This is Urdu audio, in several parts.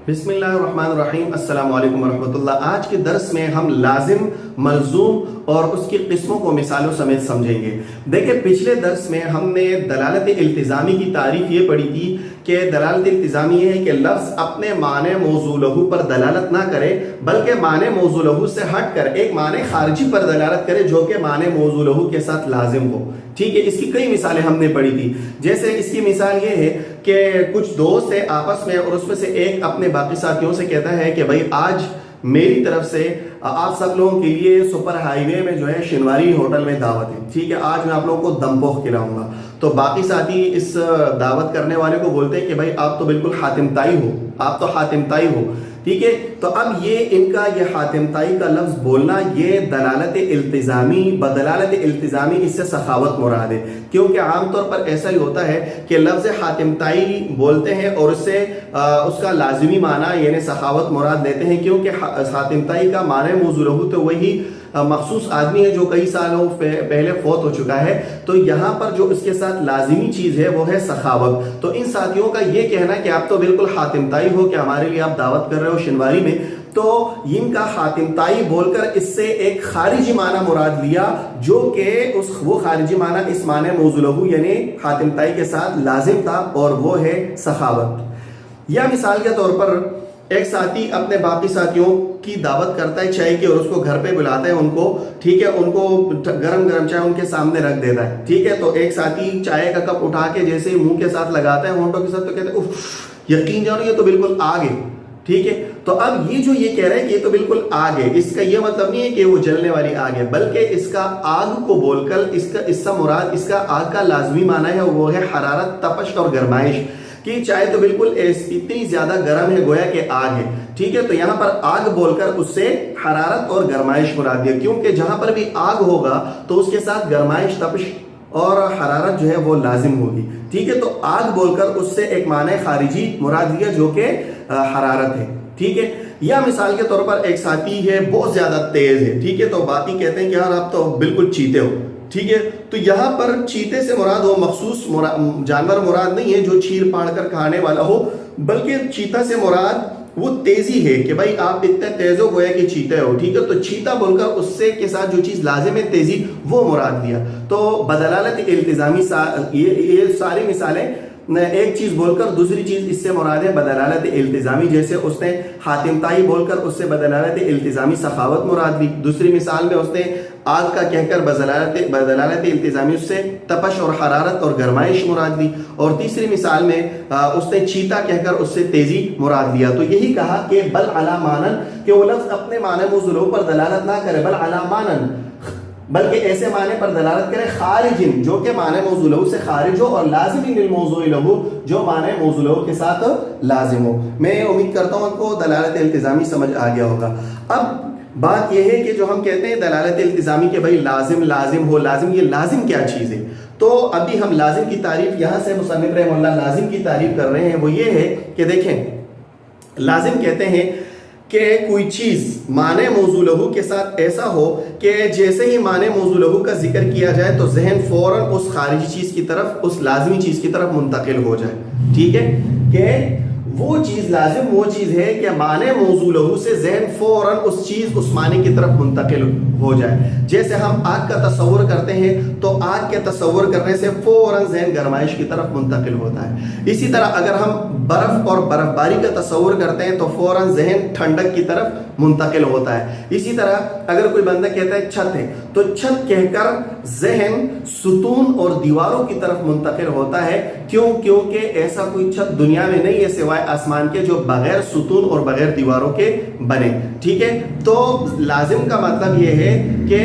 بسم اللہ الرحمن الرحیم، السلام علیکم ورحمۃ اللہ۔ آج کے درس میں ہم لازم، ملزوم اور اس کی قسموں کو مثالوں سمیت سمجھیں گے۔ دیکھیں، پچھلے درس میں ہم نے دلالت التزامی کی تعریف یہ پڑھی تھی کہ دلالت التزامی یہ ہے کہ لفظ اپنے معنی موضوع لہو پر دلالت نہ کرے بلکہ معنی موضوع لہو سے ہٹ کر ایک معنی خارجی پر دلالت کرے جو کہ معنی موضوع لہو کے ساتھ لازم ہو۔ ٹھیک ہے، اس کی کئی مثالیں ہم نے پڑھی تھی۔ جیسے اس کی مثال یہ ہے کہ کچھ دوست ہیں آپس میں، اور اس میں سے ایک اپنے باقی ساتھیوں سے کہتا ہے کہ بھائی آج میری طرف سے آپ سب لوگوں کے لیے سپر ہائی وے میں جو ہے شنواری ہوٹل میں دعوت ہے۔ ٹھیک ہے، آج میں آپ لوگوں کو دم پوخ کھلاؤں گا۔ تو باقی ساتھی اس دعوت کرنے والے کو بولتے ہیں کہ بھائی آپ تو بالکل حاتم طائی ہو، آپ تو حاتم طائی ہو۔ ٹھیک ہے، تو اب یہ ان کا یہ حاتم طائی کا لفظ بولنا یہ دلالت التزامی، بدلالت التزامی اس سے سخاوت مراد ہے، کیونکہ عام طور پر ایسا ہی ہوتا ہے کہ لفظ حاتم طائی بولتے ہیں اور اس سے اس کا لازمی معنی یعنی سخاوت مراد لیتے ہیں، کیونکہ حاتم طائی کا معنی موضوع لہو تو وہی مخصوص آدمی ہے جو کئی سالوں پہلے فوت ہو چکا ہے۔ تو یہاں پر جو اس کے ساتھ لازمی چیز ہے وہ ہے سخاوت۔ تو ان ساتھیوں کا یہ کہنا کہ آپ تو بالکل حاتم طائی ہو کہ ہمارے لیے آپ دعوت کر رہے ہو شنواری میں، تو ان کا حاتم طائی بول کر اس سے ایک خارجی معنی مراد لیا جو کہ وہ خارجی معنی اس معنی موضوع لہو یعنی حاتم طائی کے ساتھ لازم تھا، اور وہ ہے سخاوت۔ یا مثال کے طور پر ایک ساتھی اپنے باقی ساتھیوں کی دعوت کرتا ہے چائے کی، اور اس کو گھر پہ بلاتا ہے ان کو، ٹھیک ہے، ان کو گرم گرم چائے ان کے سامنے رکھ دیتا ہے۔ ٹھیک ہے، تو ایک ساتھی چائے کا کپ اٹھا کے جیسے ہی منہ کے ساتھ لگاتا ہے ہونٹوں کے ساتھ، تو کہتے ہیں اف، یقین جانو یہ تو بالکل آگ ہے۔ ٹھیک ہے، تو اب یہ جو یہ کہہ رہا ہے کہ یہ تو بالکل آگ ہے، اس کا یہ مطلب نہیں ہے کہ وہ جلنے والی آگ ہے، بلکہ اس کا آگ کو بول کر اس کا مراد، اس کا آگ کا لازمی معنی ہے وہ ہے حرارت، تپش اور گرمائش، کہ چائے تو بالکل اتنی زیادہ گرم ہے گویا کہ آگ ہے۔ ٹھیک ہے، تو یہاں پر آگ بول کر اس سے حرارت اور گرمائش مراد دیا، کیونکہ جہاں پر بھی آگ ہوگا تو اس کے ساتھ گرمائش، تپش اور حرارت جو ہے وہ لازم ہوگی۔ ٹھیک ہے، تو آگ بول کر اس سے ایک معنی خارجی مراد دیا جو کہ حرارت ہے۔ ٹھیک ہے، یا مثال کے طور پر ایک ساتھی ہے بہت زیادہ تیز ہے، ٹھیک ہے، تو باقی کہتے ہیں کہ یار آپ تو بالکل چیتے ہو۔ ٹھیک ہے، تو یہاں پر چیتے سے مراد وہ مخصوص جانور مراد نہیں ہے جو چیر پاڑ کر کھانے والا ہو، بلکہ چیتا سے مراد وہ تیزی ہے کہ بھائی آپ اتنے تیز ہو گویا کہ چیتے ہو۔ ٹھیک ہے، تو چیتا بول کر اس سے کے ساتھ جو چیز لازم ہے تیزی، وہ مراد دیا۔ تو بدلالت التزامی یہ ساری مثالیں ایک چیز بول کر دوسری چیز اس سے مراد ہے بدلالت التزامی، جیسے اس نے حاتم طائی بول کر اس سے بدلالت التزامی سخاوت مراد دی۔ دوسری مثال میں اس نے آگ کا کہہ کر بدلالت التزامی اس سے تپش اور حرارت اور گرمائش مراد دی، اور تیسری مثال میں اس نے چیتا کہہ کر اس سے تیزی مراد دیا۔ تو یہی کہا کہ بل علی مانن، کہ وہ لفظ اپنے معنی موضوع لہو پر دلالت نہ کرے، بل علی مانن، بلکہ ایسے معنی پر دلالت کرے خارجن، جو کہ معنی موضوع لہو سے خارج ہو، اور لازم للموضوع لہو، جو معنی موضوع لہو کے ساتھ لازم ہو۔ میں امید کرتا ہوں آپ کو دلالت التزامی سمجھ آ گیا ہوگا۔ اب بات یہ ہے کہ جو ہم کہتے ہیں دلالت التزامی کہ بھائی لازم ہو، لازم، یہ لازم کیا چیز ہے؟ تو ابھی ہم لازم کی تعریف یہاں سے مصنف رحمہ اللہ لازم کی تعریف کر رہے ہیں، وہ یہ ہے کہ دیکھیں، لازم کہتے ہیں کہ کوئی چیز معنی موضوع لہو کے ساتھ ایسا ہو کہ جیسے ہی معنی موضوع لہو کا ذکر کیا جائے تو ذہن فوراً اس خارجی چیز کی طرف، اس لازمی چیز کی طرف منتقل ہو جائے۔ ٹھیک ہے، کہ وہ چیز لازم وہ چیز ہے کہ معنی موضوع لہو سے ذہن فوراً اس چیز، اس معنی کی طرف منتقل ہو جائے۔ جیسے ہم آگ کا تصور کرتے ہیں تو آگ کے تصور کرنے سے فوراً ذہن گرمائش کی طرف منتقل ہوتا ہے۔ اسی طرح اگر ہم برف اور برف باری کا تصور کرتے ہیں تو فوراً ذہن ٹھنڈک کی طرف منتقل ہوتا ہے۔ اسی طرح اگر کوئی بندہ کہتا ہے چھت ہے تو چھت کہہ کر ذہن ستون اور دیواروں کی طرف منتقل ہوتا ہے۔ کیونکہ ایسا کوئی چھت دنیا میں نہیں ہے سوائے آسمان کے جو بغیر ستون اور بغیر دیواروں کے بنے۔ ٹھیک ہے، تو لازم کا مطلب یہ ہے کہ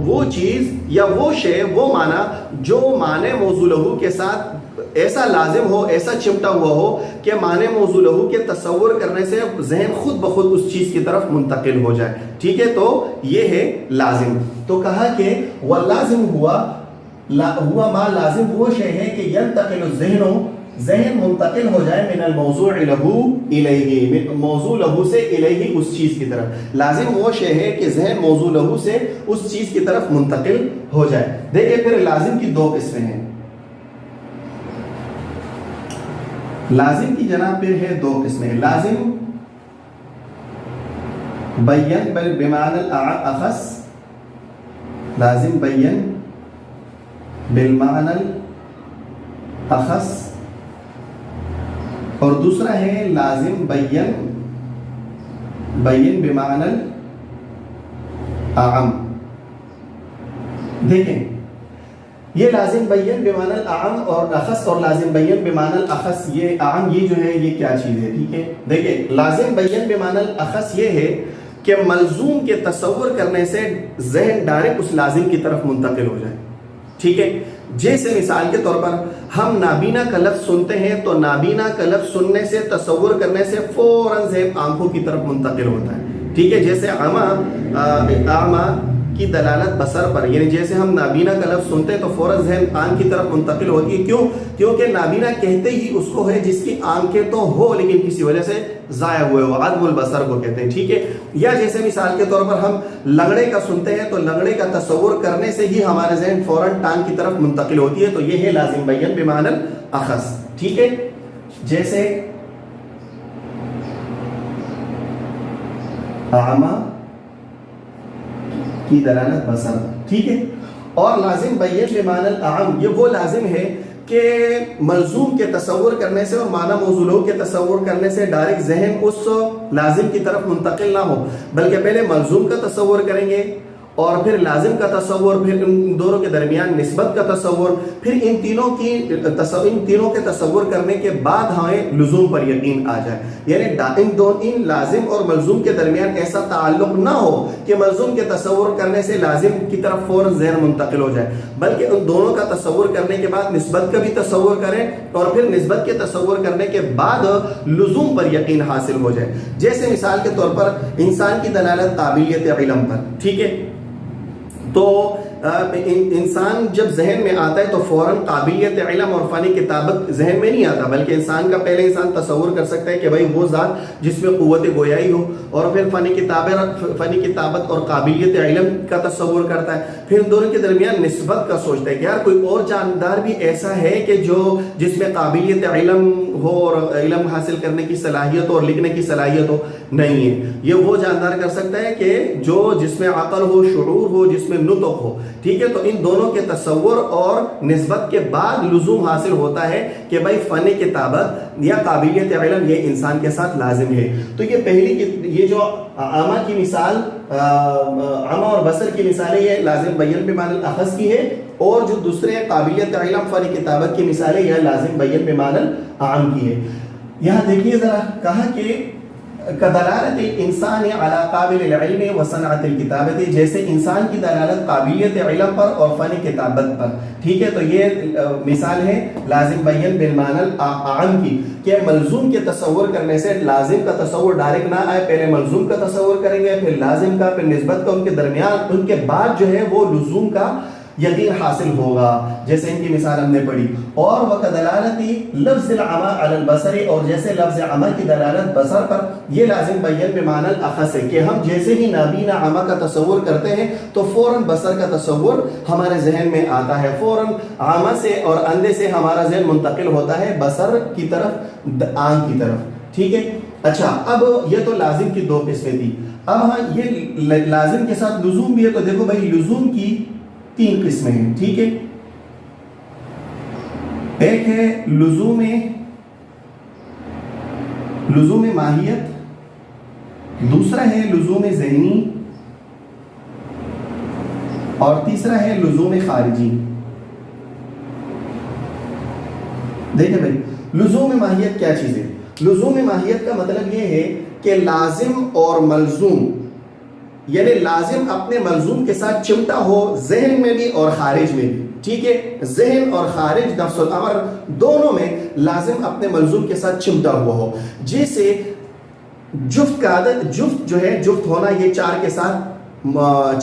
وہ چیز یا وہ شے، وہ معنی جو معنی موضوع لہو کے ساتھ ایسا لازم ہو، ایسا چمٹا ہوا ہو کہ معنی موضوع لہو کے تصور کرنے سے ذہن خود بخود اس چیز کی طرف منتقل ہو جائے۔ ٹھیک ہے، تو یہ ہے لازم۔ تو کہا کہ واللازم ہوا ما لازم وہ شے ہے کہ ینتقل الذہن، ذہن منتقل ہو جائے من الموضوع لہو الیہ، موضوع لہو سے الیہ، اس چیز کی طرف۔ لازم وہ شے ہے کہ ذہن موضوع لہو سے اس چیز کی طرف منتقل ہو جائے۔ دیکھیں پھر لازم کی دو قسمیں ہیں۔ لازم کی جناب پھر ہے دو قسمیں، لازم بین بمعنی الاخص، لازم بین بالمعنی الاخص، اور دوسرا ہے لازم بین بمعنی الاعم۔ دیکھیں یہ لازم بین بمعنی الاعم اور اخص اور لازم بین بمعنی الاخص، یہ اعم یہ جو ہے یہ کیا چیز ہے، ٹھیک ہے۔ دیکھیں لازم بین بمعنی الاخص یہ ہے کہ ملزوم کے تصور کرنے سے ذہن ڈائریکٹ اس لازم کی طرف منتقل ہو جائے، ٹھیک ہے۔ جیسے مثال کے طور پر ہم نابینا کا لفظ سنتے ہیں تو نابینا کا لفظ سننے سے تصور کرنے سے فوراً ذہن آنکھوں کی طرف منتقل ہوتا ہے، ٹھیک ہے۔ جیسے اعمى کی دلالت بصر پر، یعنی جیسے ہم نابینا کا لفظ سنتے ہیں تو فوراً ذہن آنکھ کی طرف منتقل ہوتی ہے، کیوں؟ کیونکہ نابینا کہتے ہی اس کو ہے جس کی آنکھیں تو ہو لیکن کسی وجہ سے ضائع ہوئے ہو، عدم البصر کو کہتے ہیں، ٹھیک ہے۔ یا جیسے مثال کے طور پر ہم لنگڑے کا سنتے ہیں تو لنگڑے کا تصور کرنے سے ہی ہمارے ذہن فوراً ٹانگ کی طرف منتقل ہوتی ہے، تو یہ ہے لازم بین بمعنی الاخص، ٹھیک ہے۔ جیسے اعمى کی دلالت بصر، ٹھیک ہے۔ اور لازم بین بمعنی الاعم یہ وہ لازم ہے کہ ملزوم کے تصور کرنے سے اور معنی موضوع کے تصور کرنے سے ڈائریکٹ ذہن اس لازم کی طرف منتقل نہ ہو، بلکہ پہلے ملزوم کا تصور کریں گے اور پھر لازم کا تصور، پھر ان دونوں کے درمیان نسبت کا تصور، پھر ان تینوں کے تصور کرنے کے بعد ہمیں لزوم پر یقین آ جائے، یعنی ان لازم اور ملزوم کے درمیان ایسا تعلق نہ ہو کہ ملزوم کے تصور کرنے سے لازم کی طرف فوراً ذہن منتقل ہو جائے، بلکہ ان دونوں کا تصور کرنے کے بعد نسبت کا بھی تصور کریں اور پھر نسبت کے تصور کرنے کے بعد لزوم پر یقین حاصل ہو جائے۔ جیسے مثال کے طور پر انسان کی دلالت قابلیت علم پر، ٹھیک ہے۔ تو انسان جب ذہن میں آتا ہے تو فوراً قابلیت علم اور فنی کتابت ذہن میں نہیں آتا، بلکہ انسان کا پہلے انسان تصور کر سکتا ہے کہ بھائی وہ ذات جس میں قوت گویائی ہو، اور پھر فنی کتابت اور قابلیت علم کا تصور کرتا ہے، پھر دونوں کے درمیان نسبت کا سوچتا ہے کہ یار کوئی اور جاندار بھی ایسا ہے کہ جس میں قابلیت علم ہو اور علم حاصل کرنے کی صلاحیت ہو اور لکھنے کی صلاحیت ہو، نہیں ہے۔ یہ وہ جاندار کر سکتا ہے کہ جس میں عقل ہو، شعور ہو، جس میں نطق ہو، ٹھیک ہے۔ تو ان دونوں کے تصور اور نسبت کے بعد لزوم حاصل ہوتا ہے کہ بھائی فن کتابت یا قابلیت علم یہ انسان کے ساتھ لازم ہے۔ تو یہ یہ جو اعمى کی مثال، اعمى اور بصر کی مثال ہے، یہ لازم بین بمعنی الاخص کی ہے، اور جو دوسرے قابلیت علم فن کتابت کی مثال ہے یہ لازم بین بمعنی الاعم کی ہے۔ یہاں دیکھیے ذرا، کہا کہ کدلالت الانسان علی قابل العلم و صنعت الکتابت، جیسے انسان کی دلالت قابلیت علم پر اور فن کتابت پر، ٹھیک ہے۔ تو یہ مثال ہے لازم بین بالمعنی الاعم کی، کہ ملزوم کے تصور کرنے سے لازم کا تصور ڈائریکٹ نہ آئے، پہلے ملزوم کا تصور کریں گے، پھر لازم کا، پھر نسبت کا، ان کے درمیان ان کے بعد جو ہے وہ لزوم کا یقین حاصل ہوگا، جیسے ان کی مثال ہم نے پڑھی۔ اور وَكَدَلَالَةِ لفظ العمى علی البصر، اور جیسے لفظ عمى کی دلالت بصر پر، یہ لازم بین بمعنی الاخص ہے کہ ہم جیسے ہی نابینا عمى کا تصور کرتے ہیں تو فوراً بصر کا تصور ہمارے ذہن میں آتا ہے، فوراً عمى سے اور اندھے سے ہمارا ذہن منتقل ہوتا ہے بصر کی طرف، آنکھ کی طرف، ٹھیک ہے۔ اچھا، اب یہ تو لازم کی دو قسمیں تھی، اب ہاں یہ لازم کے ساتھ لزوم بھی ہے، تو دیکھو بھائی لزوم کی تین قسمیں ہیں، ٹھیک ہے۔ ایک ہے لزوم ماہیت، دوسرا ہے لزوم ذہنی، اور تیسرا ہے لزوم خارجی۔ دیکھیں بھائی لزوم ماہیت کیا چیز ہے؟ لزوم ماہیت کا مطلب یہ ہے کہ لازم اور ملزوم، یعنی لازم اپنے ملزوم کے ساتھ چمٹا ہو ذہن میں بھی اور خارج میں بھی، ٹھیک ہے۔ ذہن اور خارج، نفس الامر، دونوں میں لازم اپنے ملزوم کے ساتھ چمٹا ہوا ہو۔ جیسے جفت کا عدد، جفت جو ہے، جفت ہونا یہ چار کے ساتھ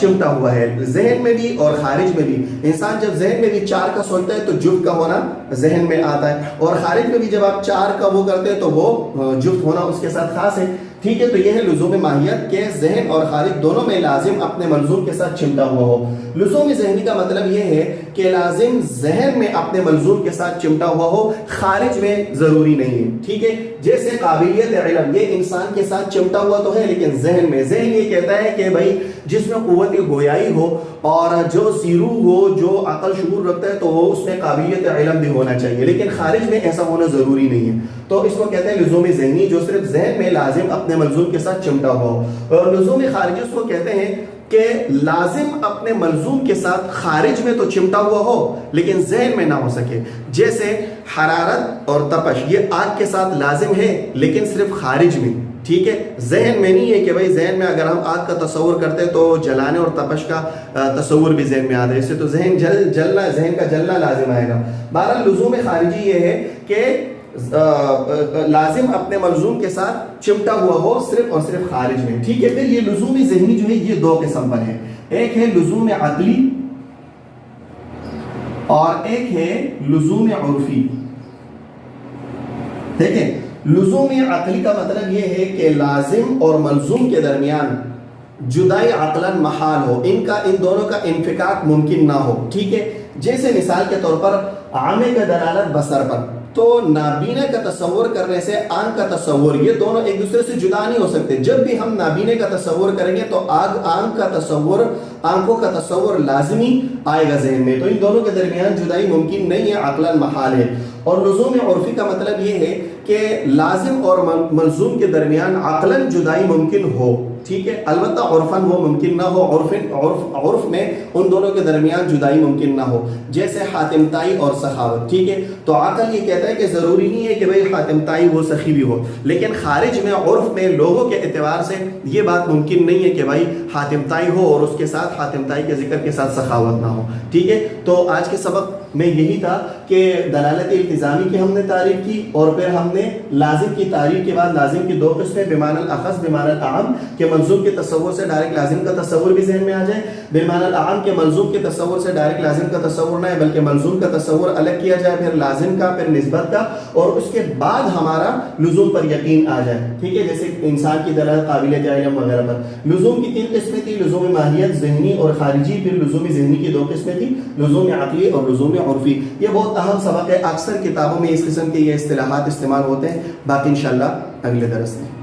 چمٹا ہوا ہے، ذہن میں بھی اور خارج میں بھی۔ انسان جب ذہن میں بھی چار کا سوچتا ہے تو جفت کا ہونا ذہن میں آتا ہے، اور خارج میں بھی جب آپ چار کا وہ کرتے ہیں تو وہ جفت ہونا اس کے ساتھ خاص ہے۔ ٹھیک ہے، تو یہ ہے لزوم ماہیت کہ ذہن اور خارج دونوں میں لازم اپنے ملزوم کے ساتھ چمٹا ہوا ہو۔ لزوم ذہنی کا مطلب یہ ہے کہ لازم ذہن میں اپنے ملزوم کے ساتھ چمٹا ہوا ہو، خارج میں ضروری نہیں ہے۔ ٹھیک ہے، جیسے قابلیت علم، یہ انسان کے ساتھ چمٹا ہوا تو ہے لیکن ذہن میں، ذہن یہ کہتا ہے کہ بھائی جس میں قوت گویائی ہو اور جو سیرو ہو، جو عقل شعور رکھتا ہے، تو وہ اس میں قابلیت علم بھی ہونا چاہیے، لیکن خارج میں ایسا ہونا ضروری نہیں ہے۔ تو اس کو کہتے ہیں لزوم ذہنی، جو صرف ذہن میں لازم اپنے ملزوم کے ساتھ چمٹا ہوا ہو۔ اور لزوم خارجی اس کو کہتے ہیں کہ لازم اپنے ملزوم کے ساتھ خارج میں تو چمٹا ہوا ہو لیکن ذہن میں نہ ہو سکے، جیسے حرارت اور تپش، یہ آگ کے ساتھ لازم ہے لیکن صرف خارج میں، ٹھیک ہے، ذہن میں نہیں ہے کہ بھائی ذہن میں اگر ہم آگ کا تصور کرتے تو جلانے اور تپش کا تصور بھی ذہن میں آتا ہے، اس سے تو ذہن ذہن کا جلنا لازم آئے گا۔ بہرحال لزوم خارجی یہ ہے کہ لازم اپنے ملزوم کے ساتھ چمٹا ہوا ہو صرف اور صرف خارج میں، ٹھیک ہے۔ پھر یہ لزوم ذہنی جو ہے یہ دو قسم پر ہے، ایک ہے لزوم عقلی اور ایک ہے لزوم عرفی، ٹھیک ہے۔ لزوم عقلی کا مطلب یہ ہے کہ لازم اور ملزوم کے درمیان جدائی عقلاً محال ہو، ان دونوں کا انفکاک ممکن نہ ہو، ٹھیک ہے۔ جیسے مثال کے طور پر عامے کا دلالت بصر پر، تو نابینا کا تصور کرنے سے آنکھ کا تصور، یہ دونوں ایک دوسرے سے جدا نہیں ہو سکتے۔ جب بھی ہم نابینے کا تصور کریں گے تو آنکھ کا تصور، آنکھوں کا تصور لازمی آئے گا ذہن میں، تو ان دونوں کے درمیان جدائی ممکن نہیں ہے، عقلاً محال ہے۔ اور لزوم عرفی کا مطلب یہ ہے کہ لازم اور ملزوم کے درمیان عقلاً جدائی ممکن ہو، ٹھیک ہے، البتہ عرفاً وہ ممکن نہ ہو، عرف میں ان دونوں کے درمیان جدائی ممکن نہ ہو، جیسے حاتم طائی اور سخاوت، ٹھیک ہے۔ تو عقل یہ کہتا ہے کہ ضروری نہیں ہے کہ بھئی حاتم طائی وہ سخی بھی ہو، لیکن خارج میں، عرف میں، لوگوں کے اعتبار سے یہ بات ممکن نہیں ہے کہ بھائی حاتم طائی ہو اور اس کے ساتھ حاتم طائی کے ذکر کے ساتھ سخاوت نہ ہو، ٹھیک ہے۔ تو آج کے سبق میں یہی تھا کہ دلالت التزامی کی ہم نے تعریف کی، اور پھر ہم نے لازم کی تعریف کے بعد لازم کی دو قسمیں، بمعنی الاخص بمعنی الاعم، کہ ملزوم کے تصور سے ڈائریکٹ لازم کا تصور بھی ذہن میں آ جائے، بمعنی الاعم کے ملزوم کے تصور سے ڈائریکٹ لازم کا تصور نہ ہے بلکہ ملزوم کا تصور الگ کیا جائے، پھر لازم کا، پھر نسبت کا، اور اس کے بعد ہمارا لزوم پر یقین آ جائے، ٹھیک ہے، جیسے انسان کی دلالت، قابلیت علم وغیرہ پر۔ لزوم کی تین قسمیں تھی، لزوم ماہیت، ذہنی اور خارجی، پھر لزوم ذہنی کی دو قسمیں تھی، لزوم عقلی اور لزوم عرفی۔ یہ بہت اہم سبق ہے، اکثر کتابوں میں اس قسم کے یہ اصطلاحات استعمال ہوتے ہیں، باقی انشاءاللہ اگلے درس میں۔